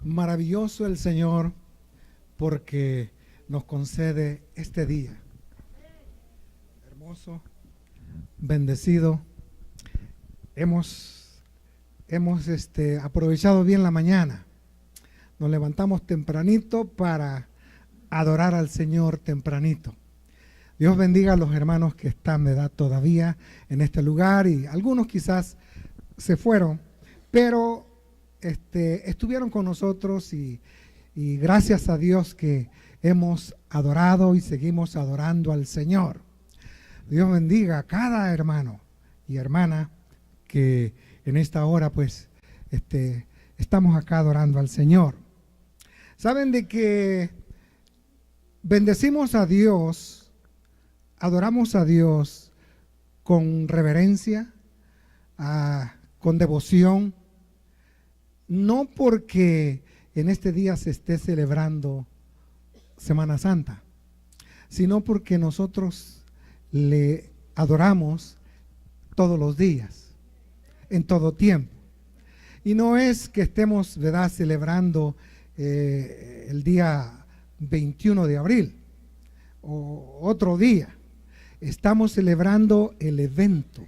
Maravilloso el Señor porque nos concede este día. Hermoso, bendecido. Hemos aprovechado bien la mañana. Nos levantamos tempranito para adorar al Señor tempranito. Dios bendiga a los hermanos que están, ¿verdad?, todavía en este lugar, y algunos quizás se fueron, pero estuvieron con nosotros y gracias a Dios que hemos adorado y seguimos adorando al Señor. Dios bendiga a cada hermano y hermana que en esta hora pues estamos acá adorando al Señor. Saben de que bendecimos a Dios, adoramos a Dios con reverencia, con devoción, no porque en este día se esté celebrando Semana Santa, sino porque nosotros le adoramos todos los días, en todo tiempo. Y no es que estemos, ¿verdad?, celebrando el día 21 de abril o otro día. Estamos celebrando el evento,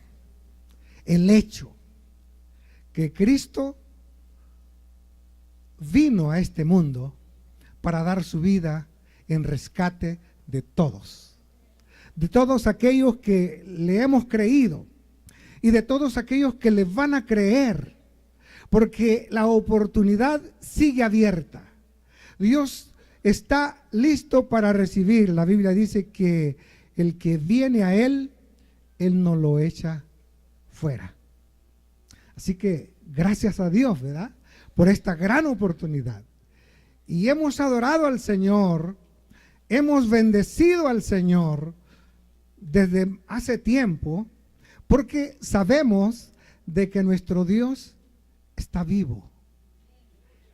el hecho que Cristo vino a este mundo para dar su vida en rescate de todos aquellos que le hemos creído y de todos aquellos que le van a creer, porque la oportunidad sigue abierta. Dios está listo para recibir. La Biblia dice que el que viene a Él no lo echa fuera. Así que gracias a Dios, ¿verdad?, por esta gran oportunidad. Y hemos adorado al Señor, hemos bendecido al Señor desde hace tiempo, porque sabemos de que nuestro Dios está vivo,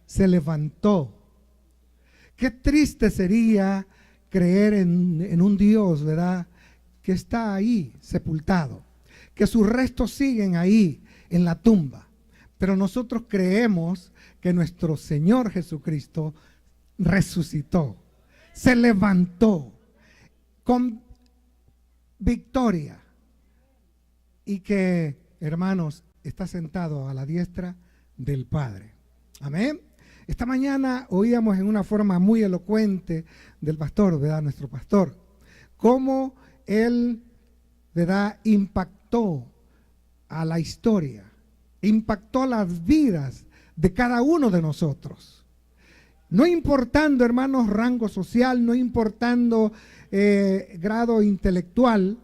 se levantó. Qué triste sería creer en un Dios, ¿verdad?, que está ahí sepultado, que sus restos siguen ahí en la tumba. Pero nosotros creemos que nuestro Señor Jesucristo resucitó, se levantó con victoria y que, hermanos, está sentado a la diestra del Padre. Amén. Esta mañana oíamos en una forma muy elocuente del pastor, ¿verdad?, nuestro pastor, cómo él, ¿verdad?, impactó a la historia, impactó las vidas de cada uno de nosotros. No importando, hermanos, rango social, no importando grado intelectual,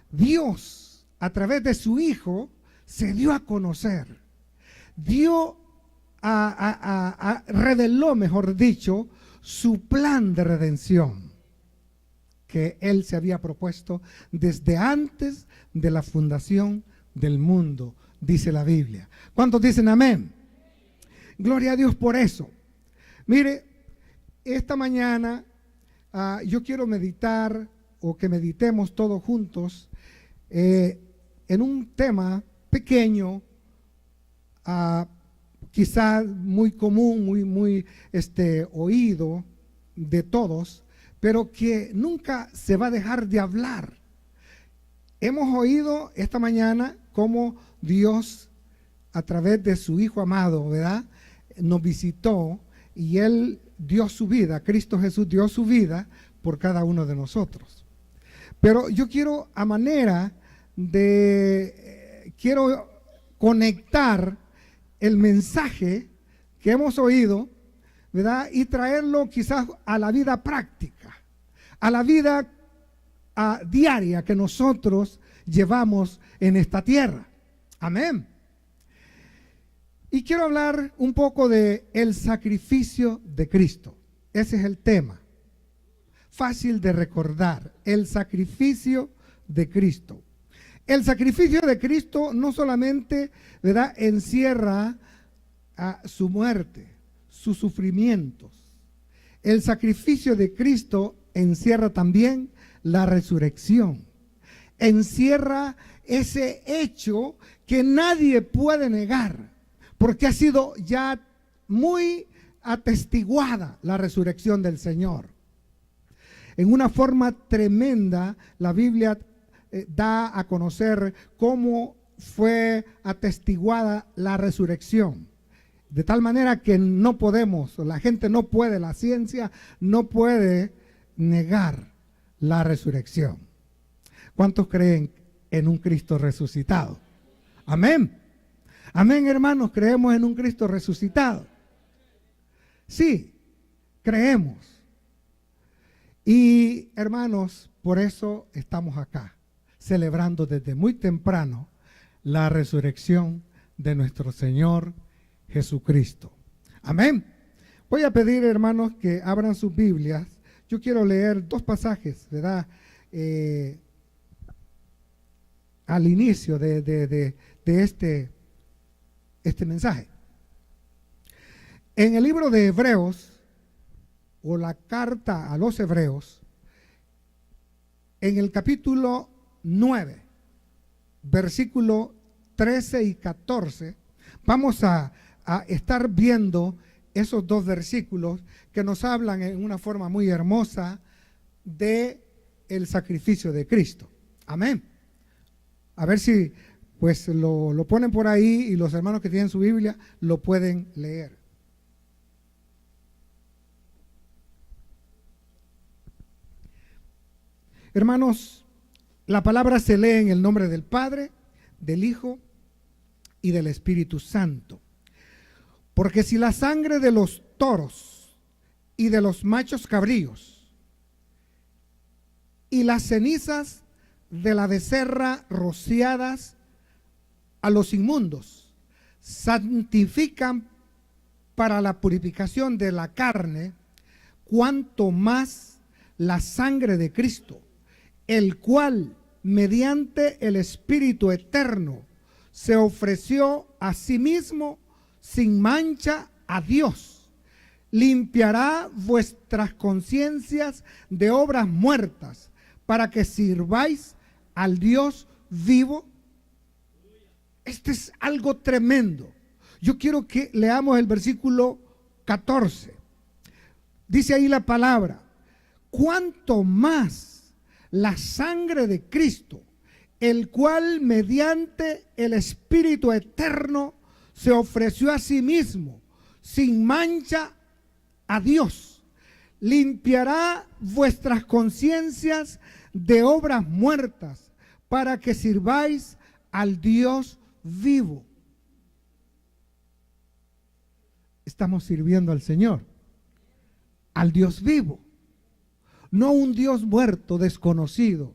Dios, a través de su Hijo, se dio a conocer. Reveló, mejor dicho, su plan de redención que Él se había propuesto desde antes de la fundación del mundo, dice la Biblia. ¿Cuántos dicen amén? Gloria a Dios por eso. Mire, esta mañana yo quiero meditar, o que meditemos todos juntos en un tema pequeño, quizás muy común, muy oído de todos, pero que nunca se va a dejar de hablar. Hemos oído esta mañana cómo Dios, a través de su Hijo amado, ¿verdad?, nos visitó, y Él dio su vida, Cristo Jesús dio su vida por cada uno de nosotros. Pero yo quiero, quiero conectar el mensaje que hemos oído, ¿verdad?, y traerlo quizás a la vida práctica, a la vida diaria que nosotros llevamos en esta tierra. Amén. Y quiero hablar un poco de el sacrificio de Cristo. Ese es el tema. Fácil de recordar, el sacrificio de Cristo. El sacrificio de Cristo no solamente, ¿verdad?, encierra su muerte, sus sufrimientos. El sacrificio de Cristo encierra también la resurrección. Encierra ese hecho que nadie puede negar, porque ha sido ya muy atestiguada la resurrección del Señor. En una forma tremenda, la Biblia da a conocer cómo fue atestiguada la resurrección. De tal manera que no podemos, la gente no puede, la ciencia no puede negar la resurrección. ¿Cuántos creen en un Cristo resucitado? Amén. Amén, hermanos, creemos en un Cristo resucitado. Sí, creemos. Y hermanos, por eso estamos acá, celebrando desde muy temprano la resurrección de nuestro Señor Jesucristo. Amén. Voy a pedir, hermanos, que abran sus Biblias. Yo quiero leer dos pasajes, ¿verdad? Al inicio de este mensaje. En el libro de Hebreos, o la carta a los Hebreos, en el capítulo 9, versículo 13 y 14, vamos a estar viendo esos dos versículos que nos hablan en una forma muy hermosa de el sacrificio de Cristo. Amén. A ver si pues lo ponen por ahí y los hermanos que tienen su Biblia lo pueden leer. Hermanos, la palabra se lee en el nombre del Padre, del Hijo y del Espíritu Santo. Porque si la sangre de los toros y de los machos cabríos y las cenizas de la becerra rociadas a los inmundos santifican para la purificación de la carne, cuanto más la sangre de Cristo, el cual mediante el Espíritu eterno se ofreció a sí mismo sin mancha a Dios, limpiará vuestras conciencias de obras muertas para que sirváis al Dios vivo. Este es algo tremendo. Yo quiero que leamos el versículo 14. Dice ahí la palabra: cuanto más la sangre de Cristo, el cual mediante el Espíritu eterno se ofreció a sí mismo sin mancha a Dios, limpiará vuestras conciencias de obras muertas para que sirváis al Dios vivo. Estamos sirviendo al Señor, al Dios vivo, no un Dios muerto, desconocido,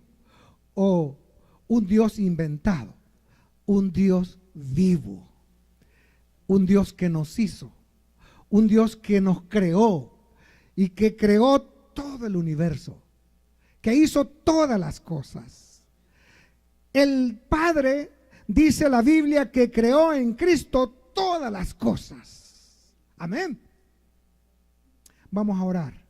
o un Dios inventado, un Dios vivo, un Dios que nos hizo, un Dios que nos creó y que creó todo el universo, que hizo todas las cosas. El Padre, dice la Biblia, que creó en Cristo todas las cosas. Amén. Vamos a orar.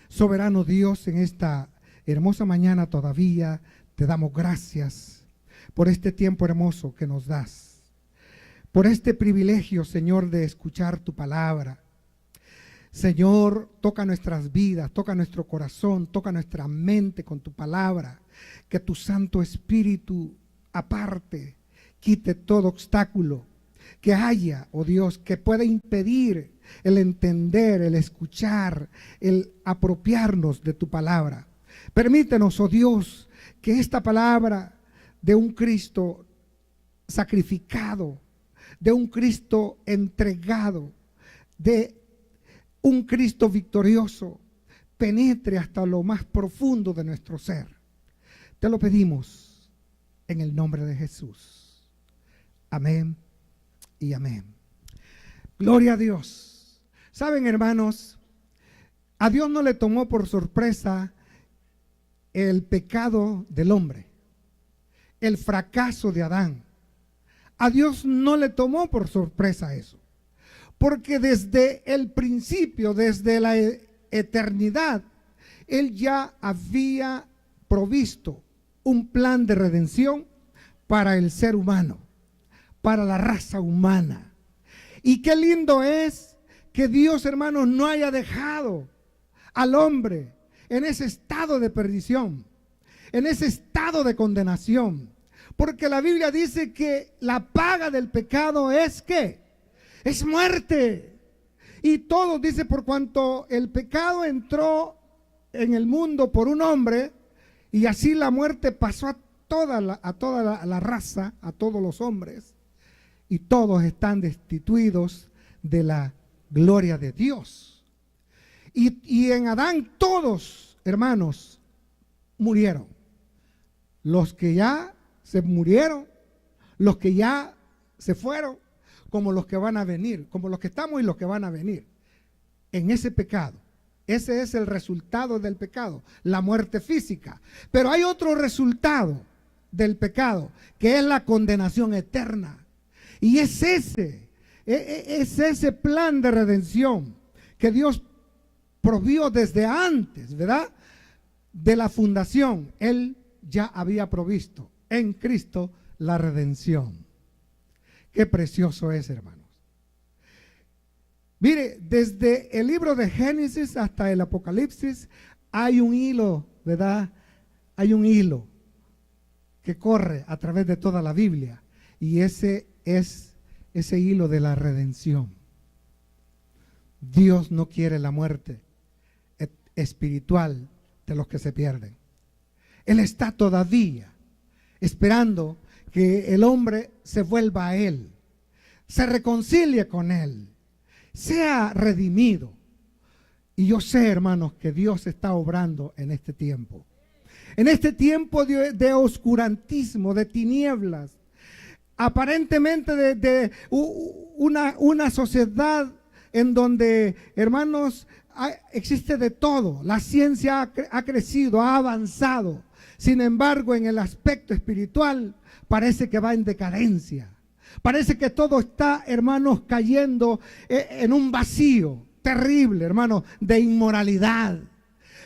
Soberano Dios, en esta hermosa mañana todavía te damos gracias por este tiempo hermoso que nos das, por este privilegio, Señor, de escuchar tu palabra. Señor, toca nuestras vidas, toca nuestro corazón, toca nuestra mente con tu palabra. Que tu Santo Espíritu aparte, quite todo obstáculo que haya, oh Dios, que pueda impedir el entender, el escuchar, el apropiarnos de tu palabra. Permítenos, oh Dios, que esta palabra de un Cristo sacrificado, de un Cristo entregado, de un Cristo victorioso, penetre hasta lo más profundo de nuestro ser. Te lo pedimos en el nombre de Jesús. Amén y amén. Gloria a Dios. Saben, hermanos, a Dios no le tomó por sorpresa el pecado del hombre, el fracaso de Adán. A Dios no le tomó por sorpresa eso, porque desde el principio, desde la eternidad, Él ya había provisto un plan de redención para el ser humano, para la raza humana. Y qué lindo es que Dios, hermanos, no haya dejado al hombre en ese estado de perdición, en ese estado de condenación. Porque la Biblia dice que la paga del pecado es ¿qué? Es muerte. Y todo dice, por cuanto el pecado entró en el mundo por un hombre, y así la muerte pasó a toda la raza, a todos los hombres, y todos están destituidos de la gloria de Dios. Y en Adán todos, hermanos, murieron. Los que ya se murieron, los que ya se fueron, como los que van a venir, como los que estamos y los que van a venir, en ese pecado. Ese es el resultado del pecado, la muerte física. Pero hay otro resultado del pecado, que es la condenación eterna. Y es ese plan de redención que Dios provió desde antes, ¿verdad? De la fundación. Él ya había provisto en Cristo la redención. Qué precioso es, hermanos. Mire, desde el libro de Génesis hasta el Apocalipsis hay un hilo, ¿verdad? Hay un hilo que corre a través de toda la Biblia, y ese es ese hilo de la redención. Dios no quiere la muerte espiritual de los que se pierden. Él está todavía esperando que el hombre se vuelva a Él, se reconcilie con Él, sea redimido. Y yo sé, hermanos, que Dios está obrando en este tiempo. En este tiempo de oscurantismo, de tinieblas, aparentemente de una sociedad en donde, hermanos, existe de todo. La ciencia ha crecido, ha avanzado. Sin embargo, en el aspecto espiritual parece que va en decadencia. Parece que todo está, hermanos, cayendo en un vacío terrible, hermanos, de inmoralidad.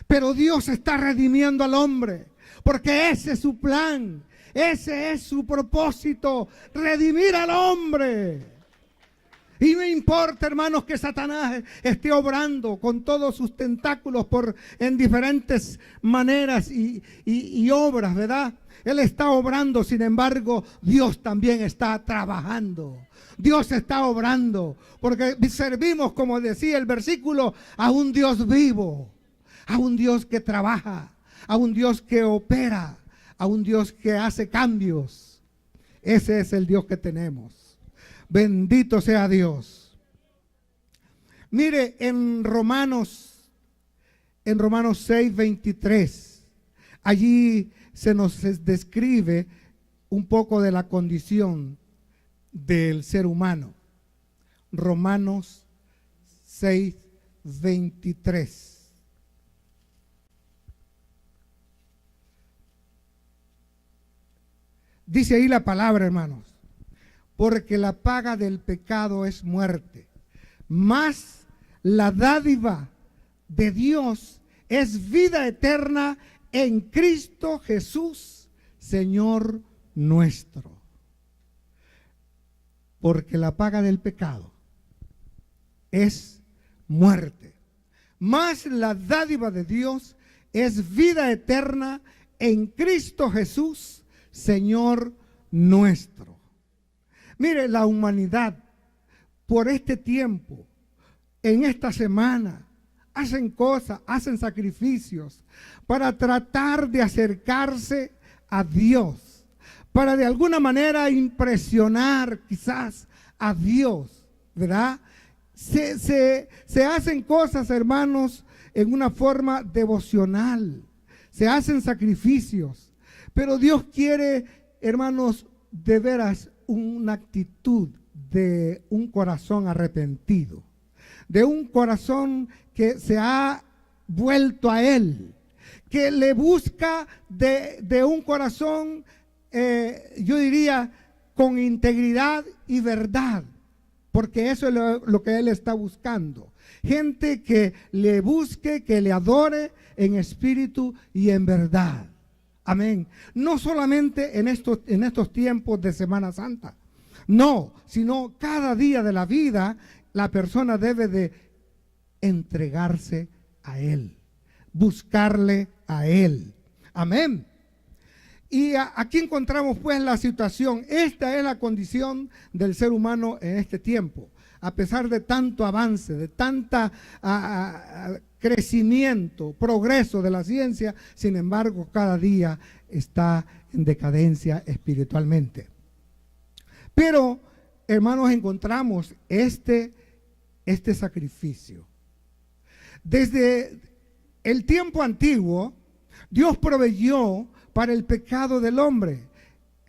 Pero Dios está redimiendo al hombre, porque ese es su plan, ese es su propósito, redimir al hombre. Y no importa, hermanos, que Satanás esté obrando con todos sus tentáculos en diferentes maneras y obras, ¿verdad? Él está obrando, sin embargo, Dios también está trabajando. Dios está obrando, porque servimos, como decía el versículo, a un Dios vivo, a un Dios que trabaja, a un Dios que opera, a un Dios que hace cambios. Ese es el Dios que tenemos. Bendito sea Dios. Mire, en Romanos 6:23, allí se nos describe un poco de la condición del ser humano. Romanos 6:23. Dice ahí la palabra, hermanos: porque la paga del pecado es muerte, mas la dádiva de Dios es vida eterna en Cristo Jesús, Señor nuestro. Porque la paga del pecado es muerte, mas la dádiva de Dios es vida eterna en Cristo Jesús, Señor nuestro. Mire, la humanidad por este tiempo, en esta semana, hacen cosas, hacen sacrificios para tratar de acercarse a Dios, para de alguna manera impresionar quizás a Dios, ¿verdad? Se hacen cosas, hermanos, en una forma devocional, se hacen sacrificios, pero Dios quiere, hermanos, de veras una actitud de un corazón arrepentido, de un corazón que se ha vuelto a Él, que le busca de un corazón, yo diría, con integridad y verdad, porque eso es lo que Él está buscando. Gente que le busque, que le adore en espíritu y en verdad. Amén. No solamente en estos tiempos de Semana Santa, no, sino cada día de la vida la persona debe de entregarse a Él, buscarle a Él. Amén. Y aquí encontramos pues la situación. Esta es la condición del ser humano en este tiempo. A pesar de tanto avance, de tanta crecimiento, progreso de la ciencia, sin embargo, cada día está en decadencia espiritualmente. Pero, hermanos, encontramos este sacrificio. Desde el tiempo antiguo, Dios proveyó para el pecado del hombre.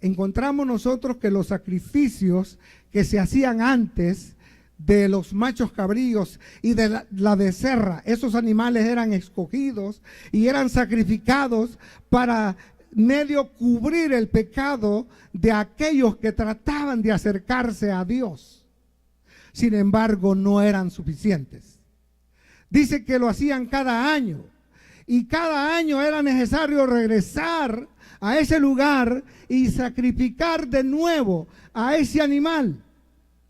Encontramos nosotros que los sacrificios que se hacían antes de los machos cabríos y de la becerra, esos animales eran escogidos y eran sacrificados para medio cubrir el pecado de aquellos que trataban de acercarse a Dios. Sin embargo, no eran suficientes. Dice que lo hacían cada año, y cada año era necesario regresar a ese lugar y sacrificar de nuevo a ese animal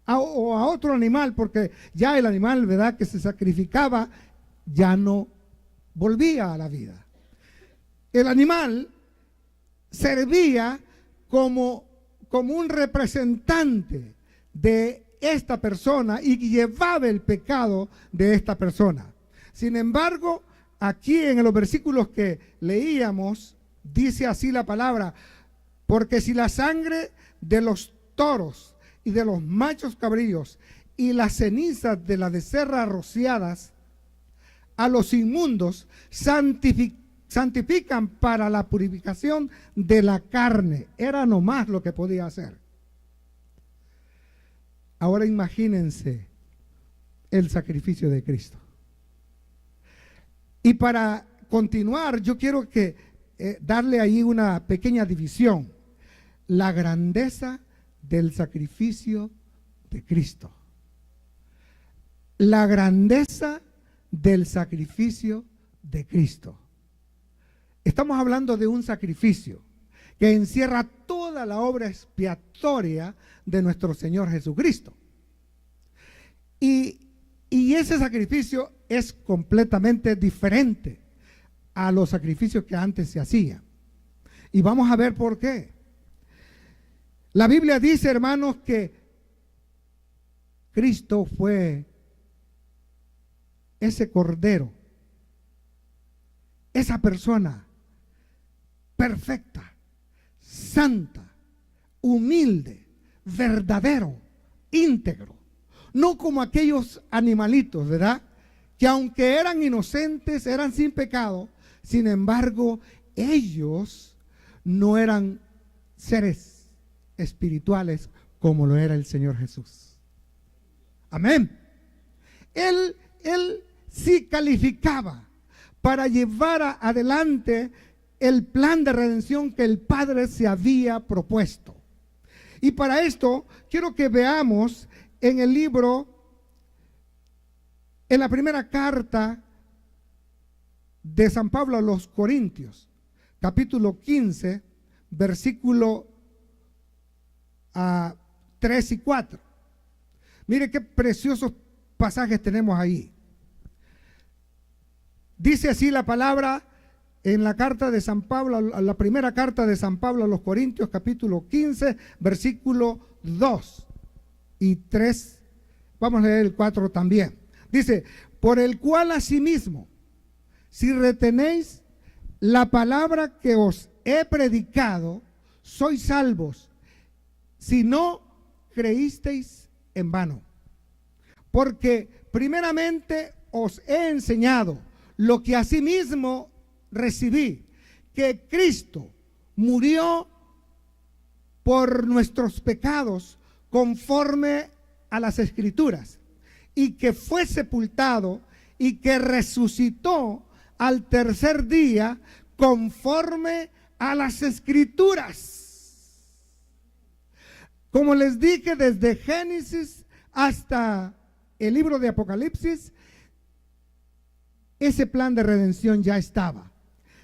o a otro animal, porque ya el animal, ¿verdad?, que se sacrificaba ya no volvía a la vida. El animal servía como un representante de esta persona y llevaba el pecado de esta persona. Sin embargo, aquí en los versículos que leíamos, dice así la palabra: porque si la sangre de los toros y de los machos cabríos y las cenizas de la becerra rociadas a los inmundos santifican para la purificación de la carne, era nomás lo que podía hacer. Ahora imagínense el sacrificio de Cristo. Y para continuar, yo quiero darle ahí una pequeña división. La grandeza del sacrificio de Cristo. La grandeza del sacrificio de Cristo. Estamos hablando de un sacrificio que encierra toda la obra expiatoria de nuestro Señor Jesucristo. Y ese sacrificio es completamente diferente a los sacrificios que antes se hacían. Y vamos a ver por qué. La Biblia dice, hermanos, que Cristo fue ese cordero, esa persona perfecta, santa, humilde, verdadero, íntegro. No como aquellos animalitos, ¿verdad?, que aunque eran inocentes, eran sin pecado, sin embargo, ellos no eran seres espirituales como lo era el Señor Jesús. Amén. Él sí calificaba para llevar adelante el plan de redención que el Padre se había propuesto. Y para esto quiero que veamos en el libro, en la primera carta de San Pablo a los Corintios, capítulo 15, versículo 3 y 4. Mire qué preciosos pasajes tenemos ahí. Dice así la palabra en la carta de San Pablo, la primera carta de San Pablo a los Corintios, capítulo 15, versículo 2 y 3. Vamos a leer el 4 también. Dice: por el cual asimismo, si retenéis la palabra que os he predicado, sois salvos, si no creísteis en vano. Porque primeramente os he enseñado lo que asimismo recibí, que Cristo murió por nuestros pecados conforme a las Escrituras, y que fue sepultado y que resucitó al tercer día conforme a las Escrituras. Como les dije, desde Génesis hasta el libro de Apocalipsis, ese plan de redención ya estaba,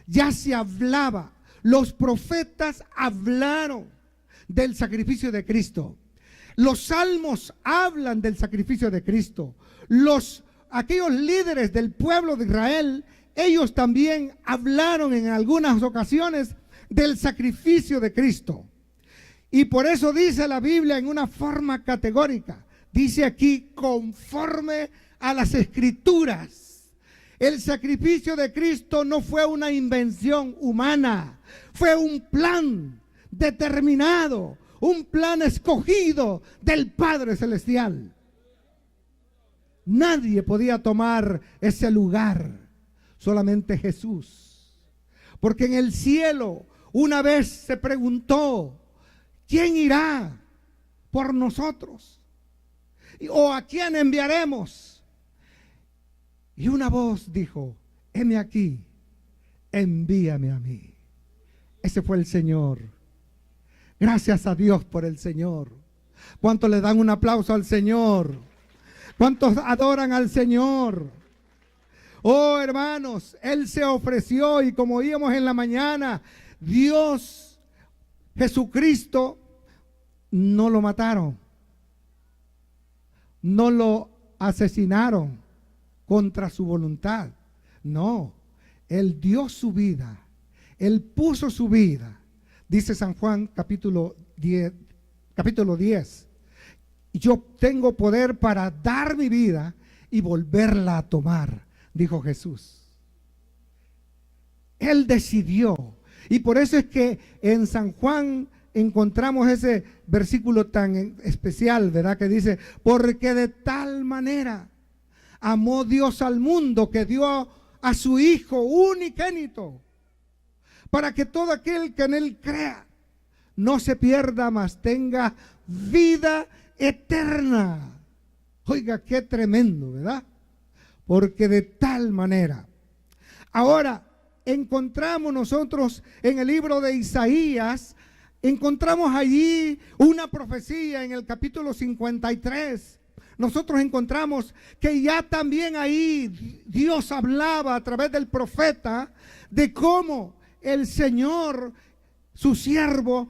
ya se hablaba, los profetas hablaron del sacrificio de Cristo. Los salmos hablan del sacrificio de Cristo. Aquellos líderes del pueblo de Israel, ellos también hablaron en algunas ocasiones del sacrificio de Cristo. Y por eso dice la Biblia en una forma categórica, dice aquí, conforme a las Escrituras. El sacrificio de Cristo no fue una invención humana, fue un plan determinado, un plan escogido del Padre Celestial. Nadie podía tomar ese lugar, solamente Jesús. Porque en el cielo una vez se preguntó, ¿quién irá por nosotros? ¿O a quién enviaremos? Y una voz dijo, heme aquí, envíame a mí. Ese fue el Señor. Gracias a Dios por el Señor. ¿Cuántos le dan un aplauso al Señor? ¿Cuántos adoran al Señor? Oh, hermanos, Él se ofreció y como oíamos en la mañana, Dios, Jesucristo, no lo mataron, no lo asesinaron contra su voluntad. No, Él dio su vida, Él puso su vida. Dice San Juan capítulo 10, yo tengo poder para dar mi vida y volverla a tomar, dijo Jesús. Él decidió. Y por eso es que en San Juan encontramos ese versículo tan especial, ¿verdad? Que dice, porque de tal manera amó Dios al mundo que dio a su Hijo unigénito, para que todo aquel que en Él crea no se pierda, mas tenga vida eterna. Oiga, qué tremendo, ¿verdad? Porque de tal manera. Ahora, encontramos nosotros en el libro de Isaías, encontramos allí una profecía en el capítulo 53. Nosotros encontramos que ya también ahí Dios hablaba a través del profeta de cómo el Señor, su siervo,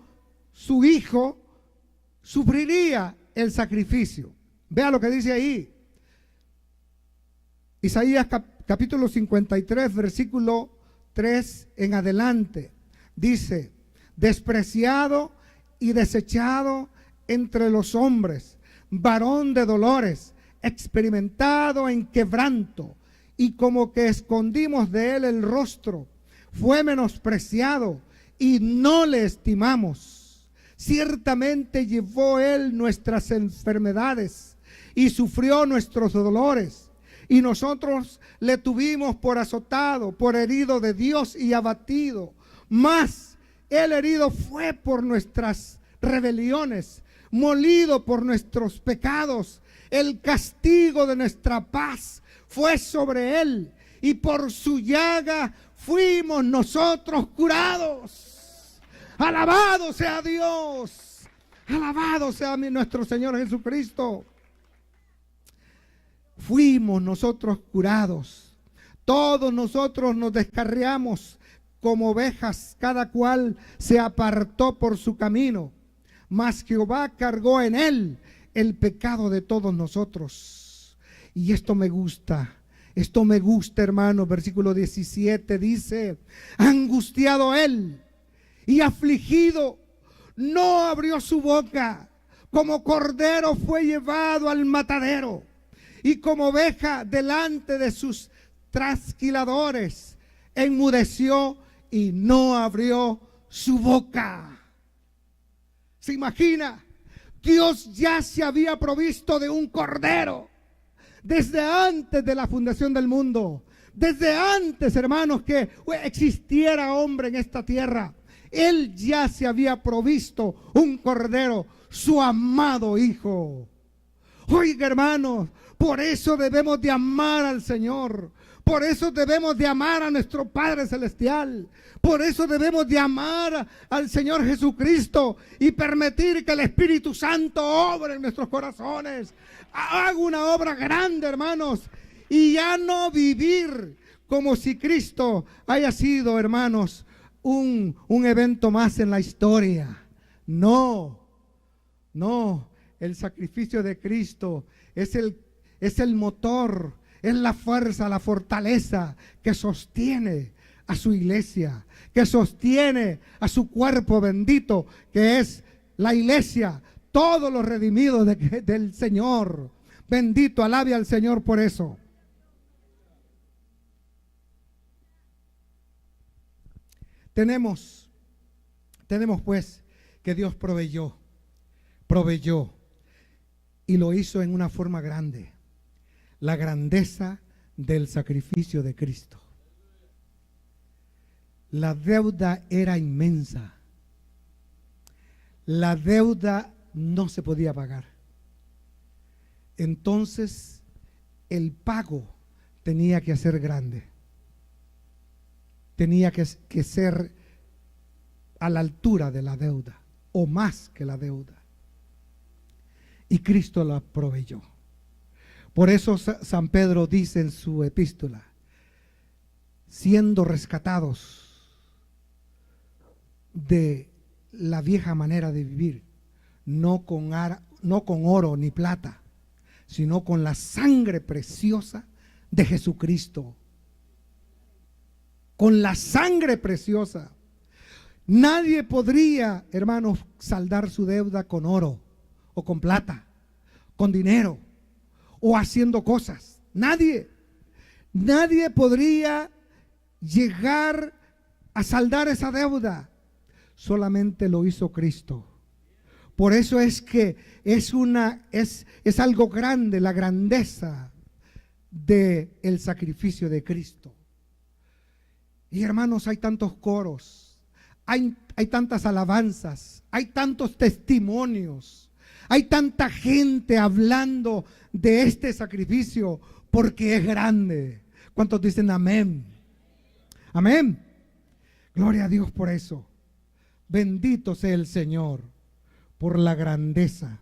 su Hijo, sufriría el sacrificio. Vea lo que dice ahí. Isaías capítulo 53, versículo 3 en adelante. Dice, despreciado y desechado entre los hombres, varón de dolores, experimentado en quebranto, y como que escondimos de él el rostro, fue menospreciado y no le estimamos. Ciertamente llevó él nuestras enfermedades y sufrió nuestros dolores, y nosotros le tuvimos por azotado, por herido de Dios y abatido. Mas el herido fue por nuestras rebeliones, molido por nuestros pecados. El castigo de nuestra paz fue sobre él, y por su llaga fuimos nosotros curados. Alabado sea Dios, alabado sea nuestro Señor Jesucristo. Fuimos nosotros curados. Todos nosotros nos descarriamos como ovejas, cada cual se apartó por su camino, mas Jehová cargó en él el pecado de todos nosotros. Y esto me gusta, hermano. Versículo 17 dice, angustiado él y afligido, no abrió su boca, como cordero fue llevado al matadero, y como oveja delante de sus trasquiladores, enmudeció y no abrió su boca. ¿Se imagina? Dios ya se había provisto de un cordero desde antes de la fundación del mundo, desde antes, hermanos, que existiera hombre en esta tierra. Él ya se había provisto un cordero, su amado Hijo. Oiga, hermanos, por eso debemos de amar al Señor. Por eso debemos de amar a nuestro Padre Celestial. Por eso debemos de amar al Señor Jesucristo y permitir que el Espíritu Santo obre en nuestros corazones. Haga una obra grande, hermanos. Y ya no vivir como si Cristo haya sido, hermanos, un evento más en la historia. No, no. el sacrificio de Cristo es el motor, es la fuerza, la fortaleza que sostiene a su iglesia, que sostiene a su cuerpo bendito, que es la iglesia, todos los redimidos del Señor. Bendito, alabe al Señor por eso. Tenemos pues que Dios proveyó y lo hizo en una forma grande. La grandeza del sacrificio de Cristo. La deuda era inmensa. La deuda no se podía pagar. Entonces el pago tenía que ser grande. Tenía que ser a la altura de la deuda o más que la deuda. Y Cristo la proveyó. Por eso San Pedro dice en su epístola, siendo rescatados de la vieja manera de vivir, no con oro ni plata, sino con la sangre preciosa de Jesucristo. Con la sangre preciosa. Nadie podría, hermanos, saldar su deuda con oro o con plata, con dinero o haciendo cosas. Nadie podría llegar a saldar esa deuda. Solamente lo hizo Cristo. Por eso es que es algo grande, la grandeza del sacrificio de Cristo. Y hermanos, hay tantos coros, hay tantas alabanzas, hay tantos testimonios, hay tanta gente hablando de este sacrificio porque es grande. ¿Cuántos dicen amén? Amén. Gloria a Dios por eso. Bendito sea el Señor por la grandeza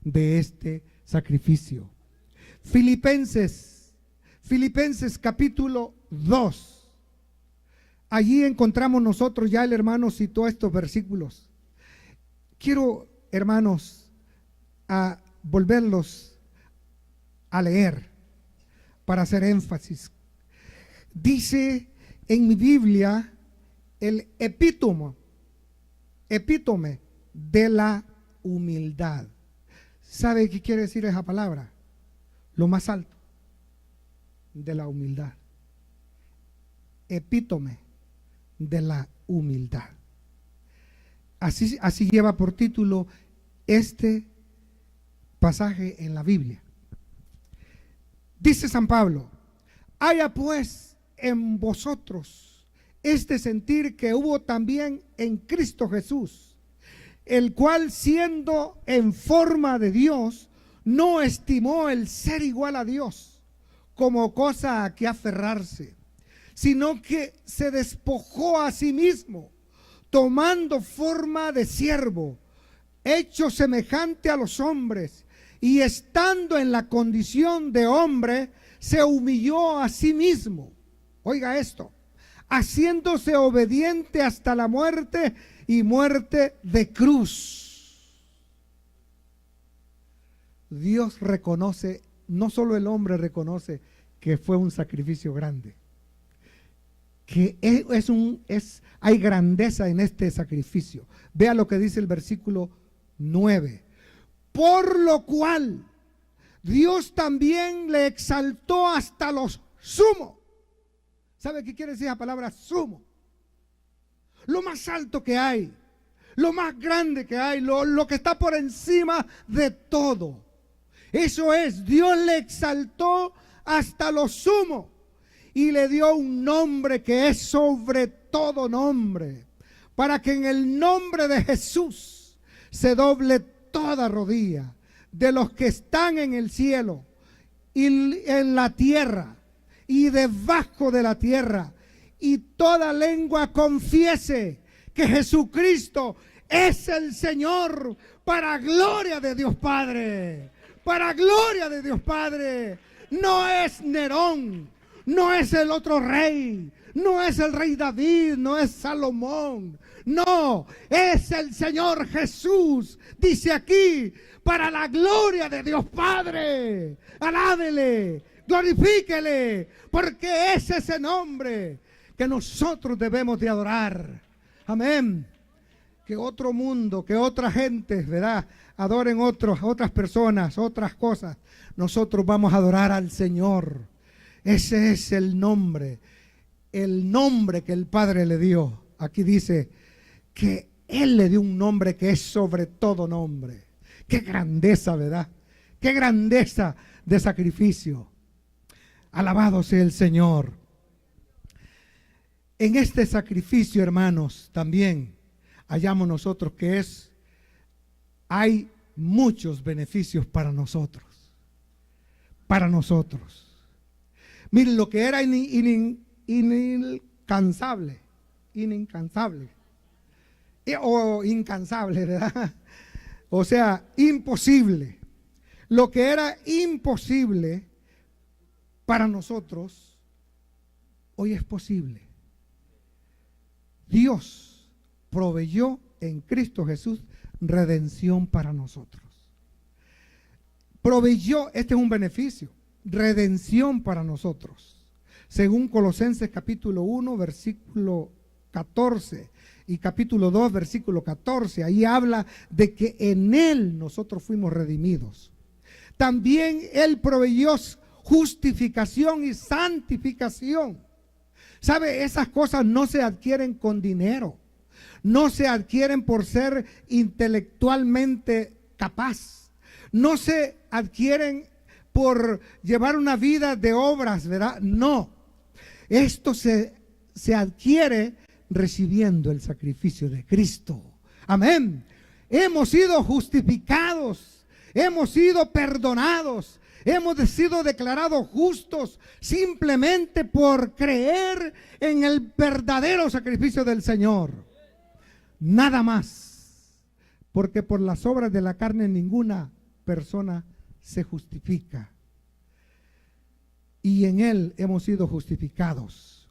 de este sacrificio. Filipenses capítulo 2. Allí encontramos nosotros, ya el hermano citó estos versículos. Quiero, hermanos, a volverlos a leer para hacer énfasis. Dice en mi Biblia el epítome de la humildad. ¿Sabe qué quiere decir esa palabra? Lo más alto de la humildad. Epítome de la humildad. Así lleva por título este pasaje en la Biblia. Dice San Pablo: haya pues en vosotros este sentir que hubo también en Cristo Jesús, el cual siendo en forma de Dios, no estimó el ser igual a Dios como cosa a que aferrarse, sino que se despojó a sí mismo, tomando forma de siervo, hecho semejante a los hombres, y estando en la condición de hombre, se humilló a sí mismo. Oiga esto: haciéndose obediente hasta la muerte y muerte de cruz. Dios reconoce, no solo el hombre reconoce que fue un sacrificio grande, que hay grandeza en este sacrificio. Vea lo que dice el versículo 9. Por lo cual Dios también le exaltó hasta los sumos. ¿Sabe qué quiere decir la palabra sumo? Lo más alto que hay, lo más grande que hay, lo que está por encima de todo. Eso es, Dios le exaltó hasta lo sumo y le dio un nombre que es sobre todo nombre, para que en el nombre de Jesús se doble toda rodilla de los que están en el cielo y en la tierra y debajo de la tierra, y toda lengua confiese que Jesucristo es el Señor, para gloria de Dios Padre. Para gloria de Dios Padre. No es Nerón, no es el otro rey, no es el rey David, no es Salomón, no, es el Señor Jesús. Dice aquí, para la gloria de Dios Padre, alábele, glorifíquele, porque es ese nombre que nosotros debemos de adorar. Amén. Que otro mundo, que otra gente, ¿verdad?, adoren otras personas, otras cosas. Nosotros vamos a adorar al Señor. Ese es el nombre que el Padre le dio. Aquí dice que Él le dio un nombre que es sobre todo nombre. Qué grandeza, ¿verdad? Qué grandeza de sacrificio. Alabado sea el Señor. En este sacrificio, hermanos, también hallamos nosotros que hay muchos beneficios para nosotros. Para nosotros. Miren, lo que era incansable, o incansable, ¿verdad? O sea, imposible. Lo que era imposible para nosotros, hoy es posible. Dios proveyó en Cristo Jesús redención para nosotros. Proveyó, este es un beneficio, redención para nosotros. Según Colosenses capítulo 1, versículo 14 y capítulo 2, versículo 14, ahí habla de que en Él nosotros fuimos redimidos. También Él proveyó justificación y santificación. ¿Sabe? Esas cosas no se adquieren con dinero. No se adquieren por ser intelectualmente capaz. No se adquieren por llevar una vida de obras, ¿verdad? No. Esto se adquiere recibiendo el sacrificio de Cristo. Amén. Hemos sido justificados. Hemos sido perdonados. Hemos sido declarados justos simplemente por creer en el verdadero sacrificio del Señor. Nada más. Porque por las obras de la carne ninguna persona se justifica. Y en Él hemos sido justificados.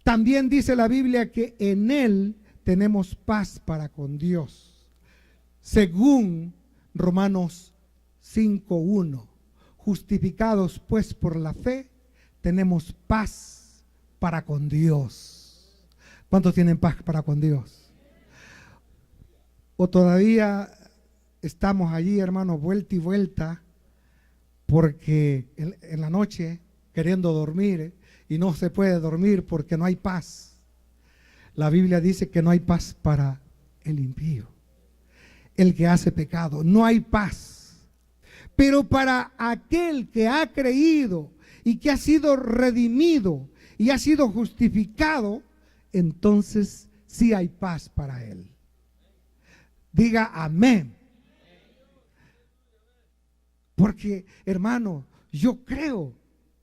También dice la Biblia que en Él tenemos paz para con Dios. Según Romanos 5:1. Justificados pues por la fe, tenemos paz para con Dios. ¿Cuántos tienen paz para con Dios? O todavía estamos allí, hermanos, vuelta y vuelta, porque en la noche queriendo dormir y no se puede dormir porque no hay paz. La Biblia dice que no hay paz para el impío, el que hace pecado. No hay paz. Pero para aquel que ha creído y que ha sido redimido y ha sido justificado, entonces sí hay paz para él. Diga amén. Porque, hermano, yo creo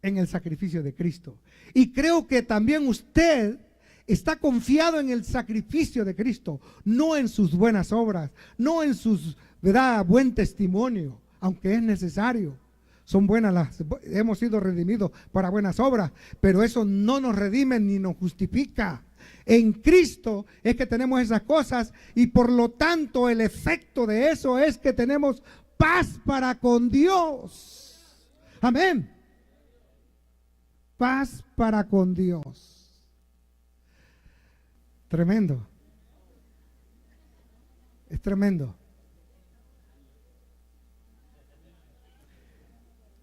en el sacrificio de Cristo. Y creo que también usted está confiado en el sacrificio de Cristo, no en sus buenas obras, no en sus, ¿verdad?, buen testimonio, aunque es necesario. Son buenas hemos sido redimidos para buenas obras, pero eso no nos redime ni nos justifica. En Cristo es que tenemos esas cosas y por lo tanto el efecto de eso es que tenemos paz para con Dios. Amén. Paz para con Dios. Tremendo. Es tremendo.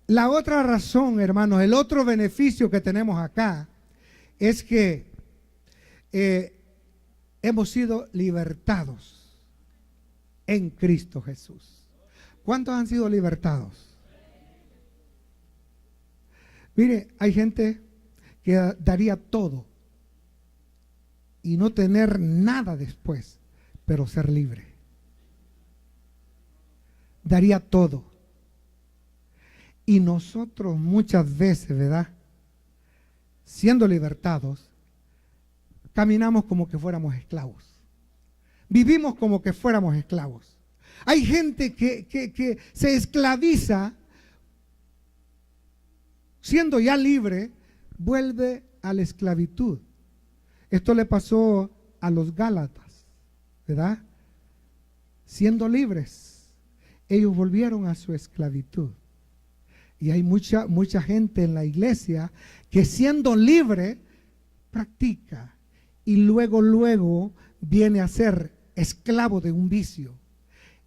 La otra razón, hermanos, el otro beneficio que tenemos acá es que hemos sido libertados en Cristo Jesús. ¿Cuántos han sido libertados? Mire, hay gente que daría todo y no tener nada después, pero ser libre. Daría todo. Y nosotros muchas veces, ¿verdad?, siendo libertados, caminamos como que fuéramos esclavos. Vivimos como que fuéramos esclavos. Hay gente que se esclaviza siendo ya libre, vuelve a la esclavitud. Esto le pasó a los Gálatas, ¿verdad? Siendo libres, ellos volvieron a su esclavitud. Y hay mucha gente en la iglesia que siendo libre, practica y luego viene a ser esclavo de un vicio,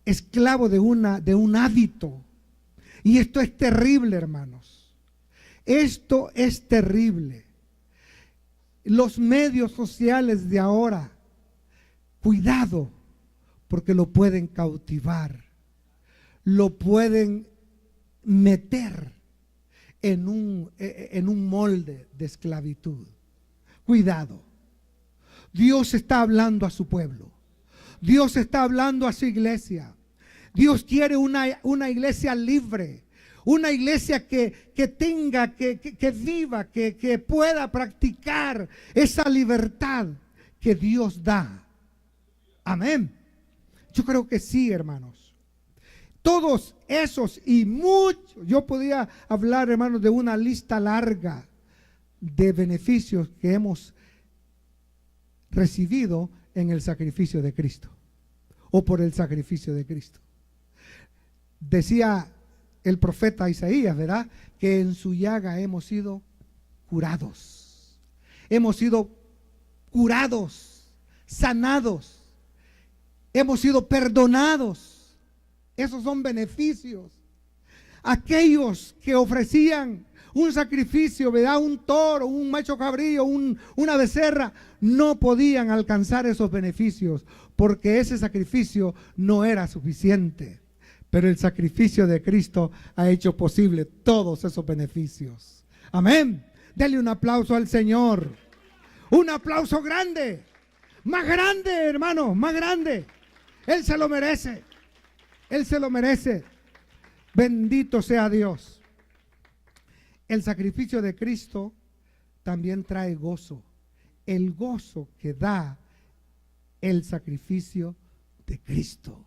esclavo de un hábito. Y esto es terrible, hermanos. Esto es terrible. Los medios sociales de ahora, cuidado, porque lo pueden cautivar, lo pueden meter en un molde de esclavitud. Cuidado. Dios está hablando a su pueblo. Dios está hablando a su iglesia. Dios quiere una iglesia libre, una iglesia que tenga, que viva, que pueda practicar esa libertad que Dios da. Amén. Yo creo que sí, hermanos. Todos esos y muchos, yo podía hablar, hermanos, de una lista larga de beneficios que hemos recibido en el sacrificio de Cristo o por el sacrificio de Cristo. Decía el profeta Isaías, ¿verdad? Que en su llaga hemos sido curados. Hemos sido curados, sanados. Hemos sido perdonados. Esos son beneficios. Aquellos que ofrecían un sacrificio, ¿verdad? Un toro, un macho cabrío, una becerra, no podían alcanzar esos beneficios porque ese sacrificio no era suficiente. Pero el sacrificio de Cristo ha hecho posible todos esos beneficios. Amén. Dele un aplauso al Señor. Un aplauso grande. Más grande, hermano, más grande. Él se lo merece. Él se lo merece. Bendito sea Dios. El sacrificio de Cristo también trae gozo. El gozo que da el sacrificio de Cristo.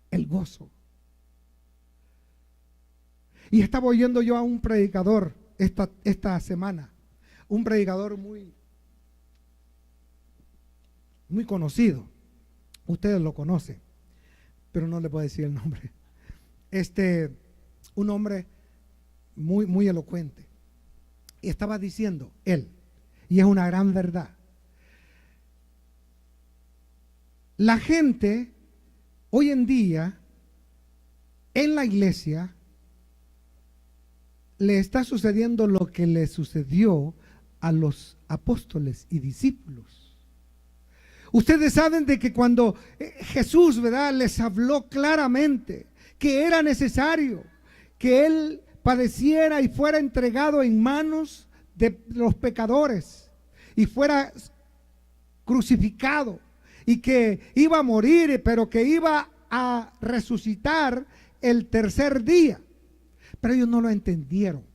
El gozo. Y estaba oyendo yo a un predicador esta semana. Un predicador muy conocido. Ustedes lo conocen, pero no le puedo decir el nombre. Un hombre muy elocuente. Y estaba diciendo él, y es una gran verdad. La gente hoy en día en la iglesia le está sucediendo lo que le sucedió a los apóstoles y discípulos. Ustedes saben de que cuando Jesús, ¿verdad?, les habló claramente que era necesario que Él padeciera y fuera entregado en manos de los pecadores y fuera crucificado y que iba a morir, pero que iba a resucitar el tercer día. Pero ellos no lo entendieron,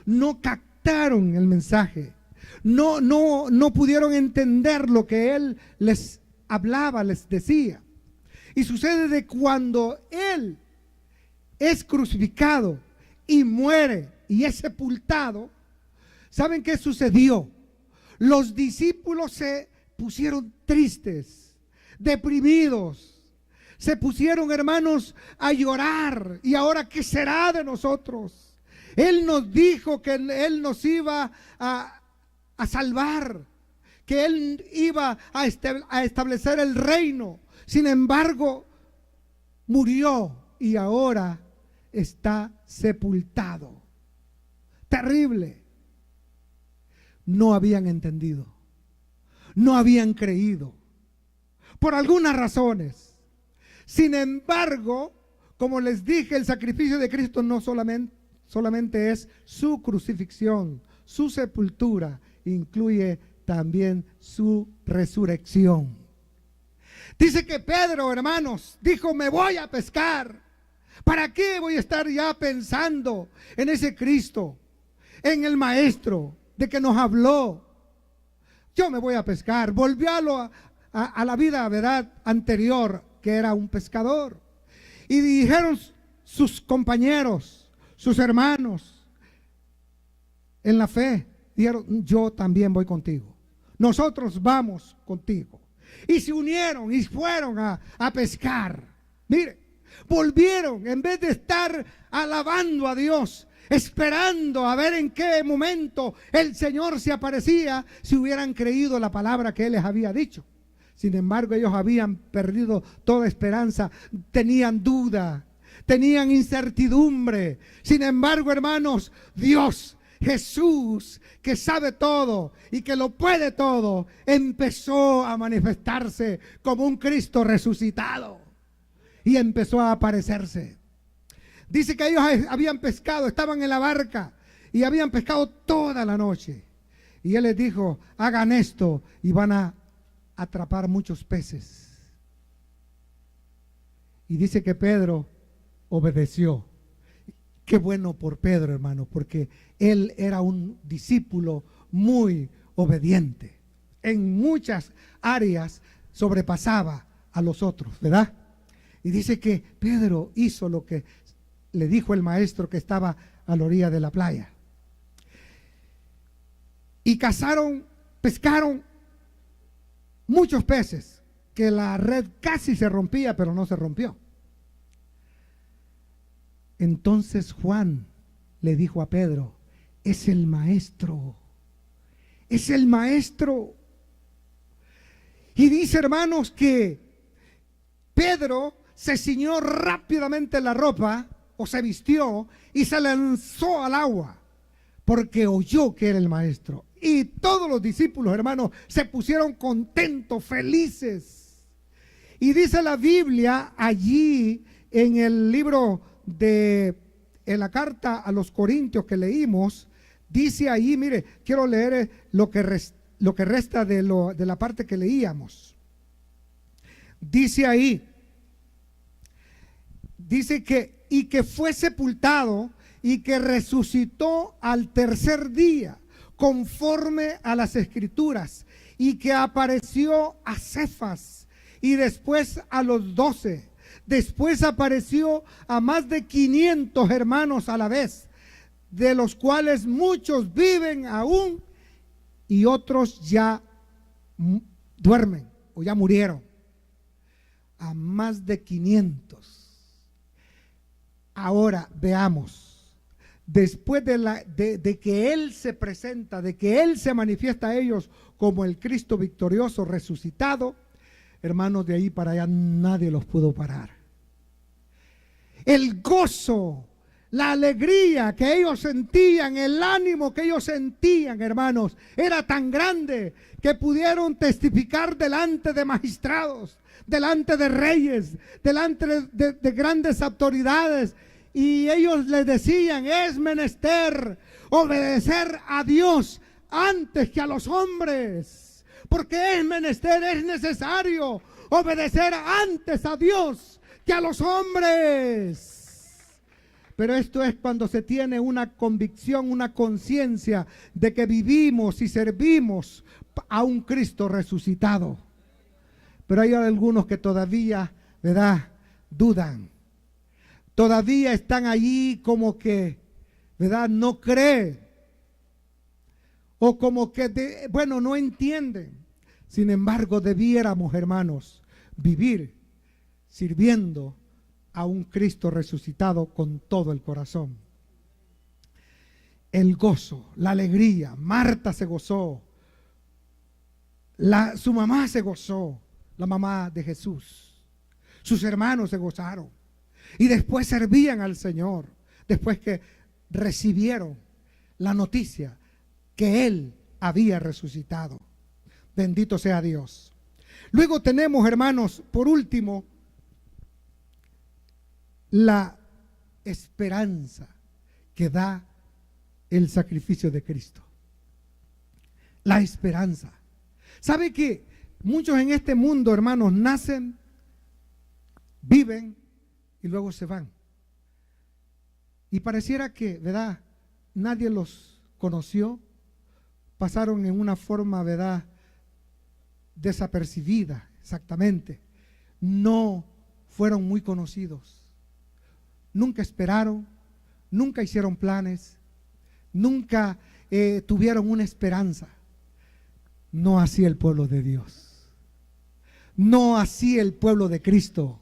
no captaron el mensaje. No pudieron entender lo que Él les hablaba, les decía. Y sucede de cuando Él es crucificado y muere y es sepultado, ¿saben qué sucedió? Los discípulos se pusieron tristes, deprimidos. Se pusieron, hermanos, a llorar. ¿Y ahora qué será de nosotros? Él nos dijo que Él nos iba a salvar, que Él iba a establecer el reino. Sin embargo, murió y ahora está sepultado. Terrible. No habían entendido, no habían creído, por algunas razones. Sin embargo, como les dije, el sacrificio de Cristo no solamente es su crucifixión, su sepultura, incluye también su resurrección. Dice que Pedro, hermanos, dijo: me voy a pescar. ¿Para qué voy a estar ya pensando en ese Cristo, en el Maestro de que nos habló? Yo me voy a pescar. Volvió a la vida, ¿verdad?, anterior, que era un pescador. Y dijeron sus compañeros, sus hermanos en la fe dijeron: yo también voy contigo, nosotros vamos contigo. Y se unieron y fueron a pescar. Mire, volvieron, en vez de estar alabando a Dios, esperando a ver en qué momento el Señor se aparecía, si hubieran creído la palabra que Él les había dicho. Sin embargo, ellos habían perdido toda esperanza, tenían duda, tenían incertidumbre. Sin embargo, hermanos, Dios, Jesús, que sabe todo y que lo puede todo, empezó a manifestarse como un Cristo resucitado y empezó a aparecerse. Dice que ellos habían pescado, estaban en la barca y habían pescado toda la noche. Y Él les dijo: hagan esto y van a atrapar muchos peces. Y dice que Pedro obedeció. Qué bueno por Pedro, hermano, porque él era un discípulo muy obediente. En muchas áreas sobrepasaba a los otros, ¿verdad? Y dice que Pedro hizo lo que le dijo el maestro que estaba a la orilla de la playa. Y pescaron muchos peces, que la red casi se rompía, pero no se rompió. Entonces Juan le dijo a Pedro: es el maestro, es el maestro. Y dice, hermanos, que Pedro se ciñó rápidamente la ropa, o se vistió, y se lanzó al agua, porque oyó que era el maestro. Y todos los discípulos, hermanos, se pusieron contentos, felices. Y dice la Biblia allí en el libro en la carta a los Corintios que leímos, dice ahí, mire, quiero leer lo que resta de la parte que leíamos. Dice ahí, dice que y que fue sepultado y que resucitó al tercer día, conforme a las Escrituras, y que apareció a Cefas y después a los 12. Después apareció a más de 500 hermanos a la vez, de los cuales muchos viven aún y otros ya duermen o ya murieron. A más de 500. Ahora veamos, después de que Él se presenta, de que Él se manifiesta a ellos como el Cristo victorioso resucitado, hermanos, de ahí para allá nadie los pudo parar. El gozo, la alegría que ellos sentían, el ánimo que ellos sentían, hermanos, era tan grande que pudieron testificar delante de magistrados, delante de reyes, delante de grandes autoridades. Y ellos les decían: es menester obedecer a Dios antes que a los hombres, porque es menester, es necesario obedecer antes a Dios que a los hombres. Pero esto es cuando se tiene una convicción, una conciencia de que vivimos y servimos a un Cristo resucitado. Pero hay algunos que todavía, ¿verdad?, dudan. Todavía están allí como que, ¿verdad?, no creen. O como que, no entienden. Sin embargo, debiéramos, hermanos, vivir sirviendo a un Cristo resucitado con todo el corazón. El gozo, la alegría. Marta se gozó. Su mamá se gozó, la mamá de Jesús. Sus hermanos se gozaron. Y después servían al Señor, después que recibieron la noticia que Él había resucitado. Bendito sea Dios. Luego tenemos, hermanos, por último, la esperanza que da el sacrificio de Cristo. La esperanza. ¿Sabe que muchos en este mundo, hermanos, nacen, viven y luego se van? Y pareciera que, ¿verdad?, nadie los conoció, pasaron en una forma, ¿verdad?, desapercibida, exactamente. No fueron muy conocidos. Nunca esperaron, nunca hicieron planes, nunca tuvieron una esperanza. No así el pueblo de Dios, no así el pueblo de Cristo,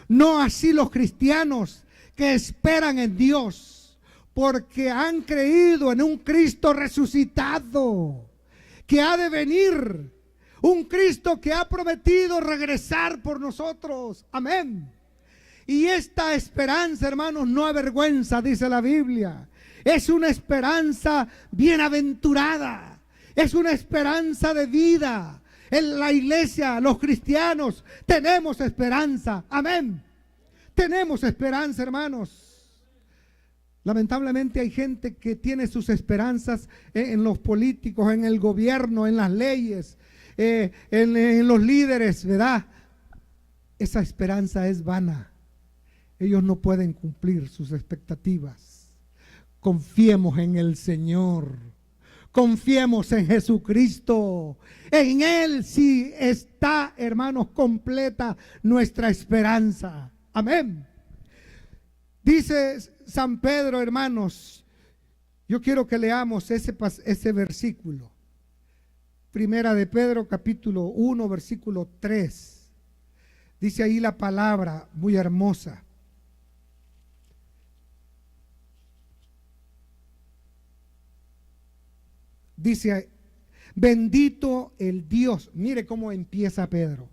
no así los cristianos que esperan en Dios, porque han creído en un Cristo resucitado, que ha de venir, un Cristo que ha prometido regresar por nosotros. Amén. Y esta esperanza, hermanos, no avergüenza, dice la Biblia. Es una esperanza bienaventurada. Es una esperanza de vida. En la iglesia, los cristianos, tenemos esperanza. Amén. Tenemos esperanza, hermanos. Lamentablemente hay gente que tiene sus esperanzas en los políticos, en el gobierno, en las leyes, en los líderes, ¿verdad? Esa esperanza es vana. Ellos no pueden cumplir sus expectativas. Confiemos en el Señor. Confiemos en Jesucristo. En Él sí está, hermanos, completa nuestra esperanza. Amén. Dice San Pedro, hermanos, yo quiero que leamos ese versículo. Primera de Pedro, capítulo 1, versículo 3. Dice ahí la palabra muy hermosa. Dice, bendito el Dios. Mire cómo empieza Pedro.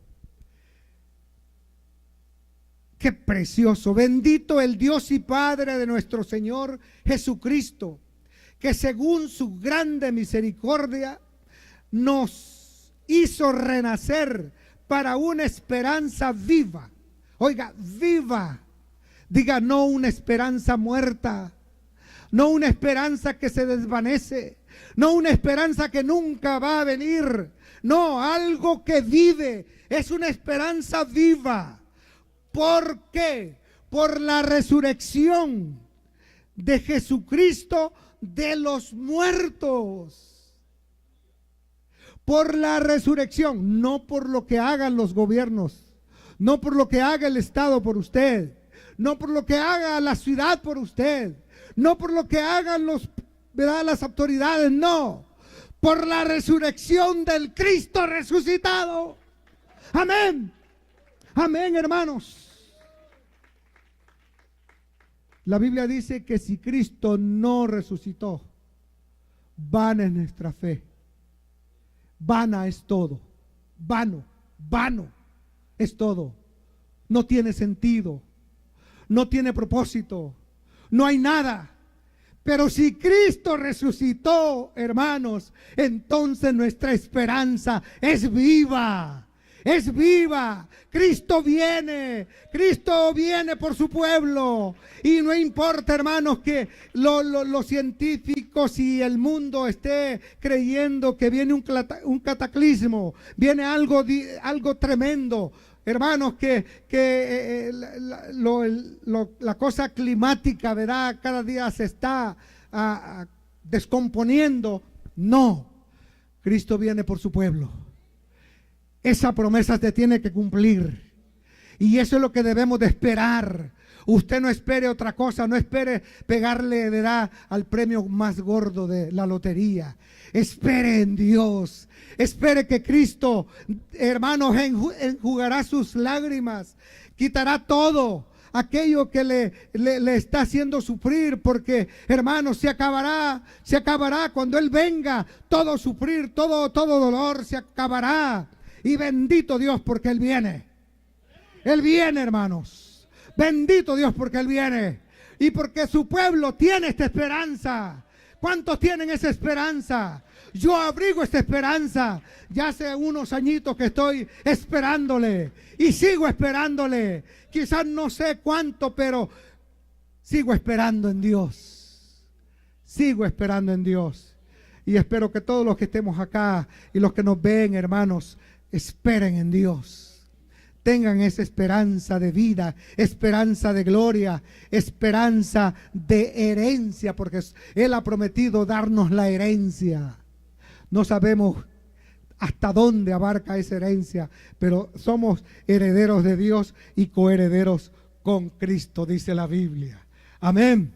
Qué precioso. Bendito el Dios y Padre de nuestro Señor Jesucristo, que según su grande misericordia nos hizo renacer para una esperanza viva. Oiga, viva. Diga, no una esperanza muerta, no una esperanza que se desvanece, no una esperanza que nunca va a venir, no, algo que vive. Es una esperanza viva. ¿Por qué? Por la resurrección de Jesucristo de los muertos. Por la resurrección, no por lo que hagan los gobiernos, no por lo que haga el Estado por usted, no por lo que haga la ciudad por usted, no por lo que hagan las autoridades, no, por la resurrección del Cristo resucitado. Amén. Amén, hermanos. La Biblia dice que si Cristo no resucitó, vana es nuestra fe. Vana es todo. Vano es todo. No tiene sentido. No tiene propósito. No hay nada. Pero si Cristo resucitó, hermanos, entonces nuestra esperanza es viva. Es viva. Cristo viene por su pueblo. Y no importa, hermanos, que los científicos y el mundo esté creyendo que viene un cataclismo, viene algo tremendo. Hermanos, la cosa climática, ¿verdad? Cada día se está descomponiendo. No, Cristo viene por su pueblo. Esa promesa se tiene que cumplir. Y eso es lo que debemos de esperar. Usted no espere otra cosa, no espere pegarle, ¿verdad?, al premio más gordo de la lotería. Espere en Dios. Espere que Cristo, hermanos, enjugará sus lágrimas, quitará todo aquello que le está haciendo sufrir, porque, hermanos, se acabará cuando Él venga. Todo sufrir, todo dolor se acabará. Y bendito Dios porque Él viene. Él viene, hermanos. Bendito Dios porque Él viene. Y porque su pueblo tiene esta esperanza. ¿Cuántos tienen esa esperanza? Yo abrigo esta esperanza. Ya hace unos añitos que estoy esperándole. Y sigo esperándole. Quizás no sé cuánto, pero sigo esperando en Dios. Sigo esperando en Dios. Y espero que todos los que estemos acá y los que nos ven, hermanos, esperen en Dios. Tengan esa esperanza de vida, esperanza de gloria, esperanza de herencia, porque Él ha prometido darnos la herencia. No sabemos hasta dónde abarca esa herencia, pero somos herederos de Dios y coherederos con Cristo, dice la Biblia. Amén.